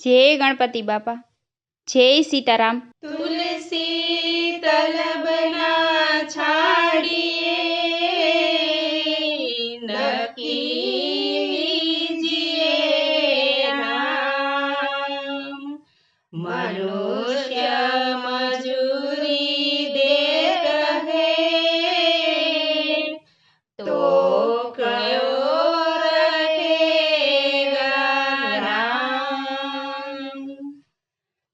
જય ગણપતિ બાપા, જય સીતારામ। તુલસી તલબના છાડીએ નકીજીએ નામ, મનુષ્ય મજૂરી દેત હે તો કયો રહેગા રામ।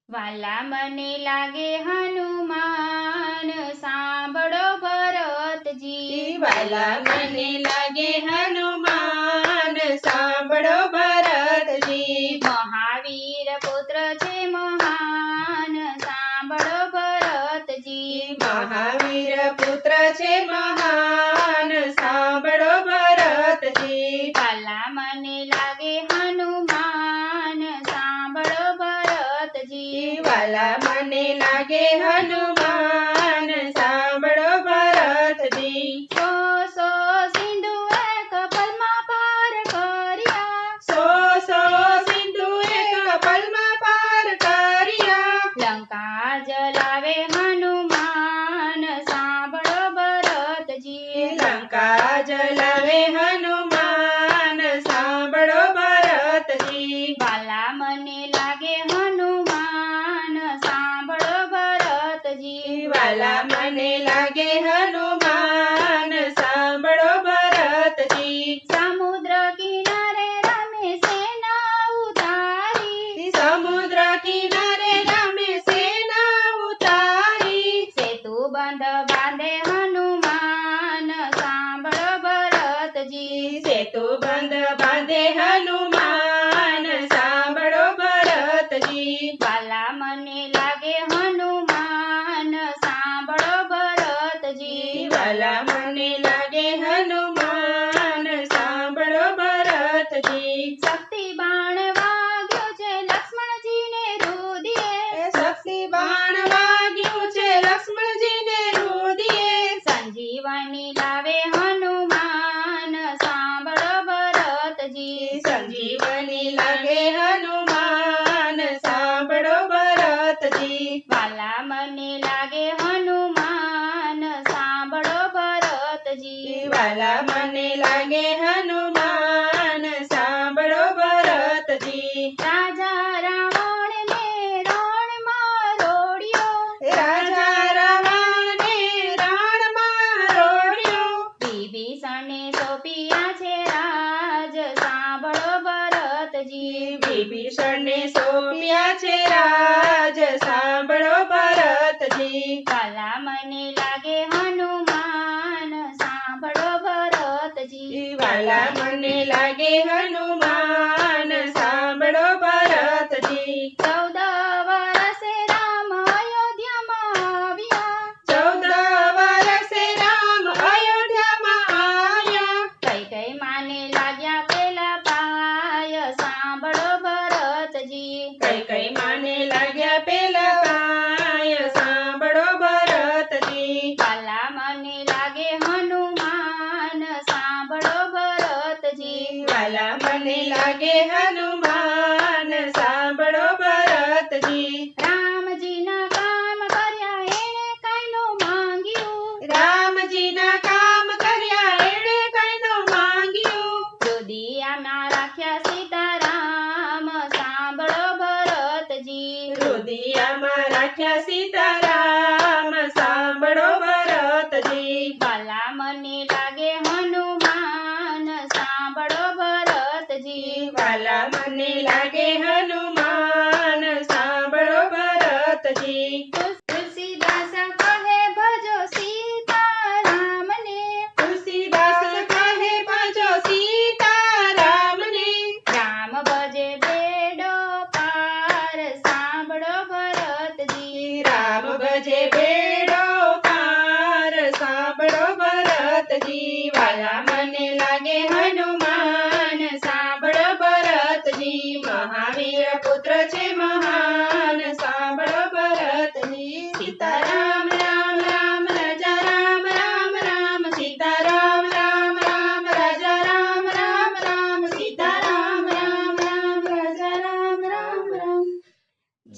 વાલા મને લાગે હનુમાન, સાંભળો ભરતજી। વાલા મને લાગે હનુમાન, સાંભળો ભરતજી। મહાવીર પુત્ર છે મહાન, સાંભળો ભરતજી। મહાવીર પુત્ર છે મહાન, સાંભળો ભરતજી। વાલા મને લાગે હનુમાન, સાંભળો ભરતજી। વાલા મને લાગે હનુમાન, સાંભળો ભરતજી। સો સો સિંધુ એક પલમાં પાર કર્યા, સો સો સિંધુ એક પલમાં પાર કર્યા। લંકા જલાવે હનુમાન, સાંભળો ભરતજી। લંકા જલાવે હનુમાન, સાંભળો ભરતજી। વાલા મને લાગે હનુમાન, સાંભળો ભરતજી। વાલા મને લાગે હનુમાન, સાંભળો ભરતજી। સમુદ્ર કિનારે રમે સેના ઉતારી, સમુદ્ર કિનારે રમે સેના ઉતારી। સેતુ બંધ બાંધે હનુમાન, સાંભળો ભરતજી। સેતુ બંધ બાંધે હનુમાન, સાંભળો ભરતજી। વાલા મને લાગે હનુમાન, સાંભળો ભરતજી। વાલા મને લાગે હનુમાન, સાંભળો ભરતજી। શક્તિ બાણ વાગ્યો છે લક્ષ્મણજીને રુદિયે, શક્તિ બાણ વાગ્યું છે લક્ષ્મણજીને રુદિયે। સંજીવની લાવે હનુમાન, સાંભળો ભરતજી। સંજીવની લાગે હનુમાન, સાંભળો ભરતજી। વાલા મને લાગે હનુમાન, સાંભળો ભરતજી। વાલા મને લાગે હનુમાન, સાંભળો ભરતજી। રાજા રાવણને રણમાં રોડ્યો, રાજા રાવણને રણમાં રોડ્યો। વિભીષણને સોંપ્યા છે રાજ, સાંભળો ભરતજી। વિભીષણને સોંપ્યા છે રાજ, સાંભળો ભરતજી। વાલા મને લાગે હનુમાન, સાંભળો ભરતજી। વાલા મને લાગે હનુમાન, સાંભળો ભરતજી। 14 વર્ષે રામ અયોધ્યામાં આવ્યા, 14 વર્ષે રામ અયોધ્યામાં આવ્યા। કૈકેયી માને લાગ્યા પેલા પાય, સાંભળો ભરતજી। કૈકેયી માને લાગ્યા પેલા પાય, સાંભળો ભરતજી। વાલા મને લાગે હનુમાન, સાંભળો ભરતજી। વાલા મને લાગે હનુમાન, સાંભળો ભરતજી। રામજીના કામ કર્યા એણે કઈ નો માંગ્યું, રામજીના કામ કર્યા એણે કઈ નો માંગ્યું। રુદિયામાં રાખ્યા સીતારામ, સાંભળો ભરતજી। રુદિયામાં રાખ્યા સીતારામ, સાંભળો ભરતજી। વાલા મને લાગે હનુમાન, સાંભળો ભરતજી। વાલા મને લાગે હનુમાન, સાંભળો ભરતજી। તુલસીદાસ કહે ભજો સીતારામને, તુલસીદાસ કહે ભજો સીતારામને। રામ ભજે બેડો પાર, સાંભળો ભરતજી। રામ ભજે બેડો પાર, સાંભળો ભરતજી। વાલા મને લાગે હનુમાન, સાંભળો ભરતજી। મહાવીર પુત્ર છે મહાન, સાંભળો ભરતજી। સીતારામ રામ રામ રાજા રામ રામ રામ, સીતારામ રામ રામ રાજા રામ રામ રામ, સીતારામ રામ રામ રાજા રામ રામ રામ।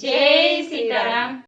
જય સીતારામ.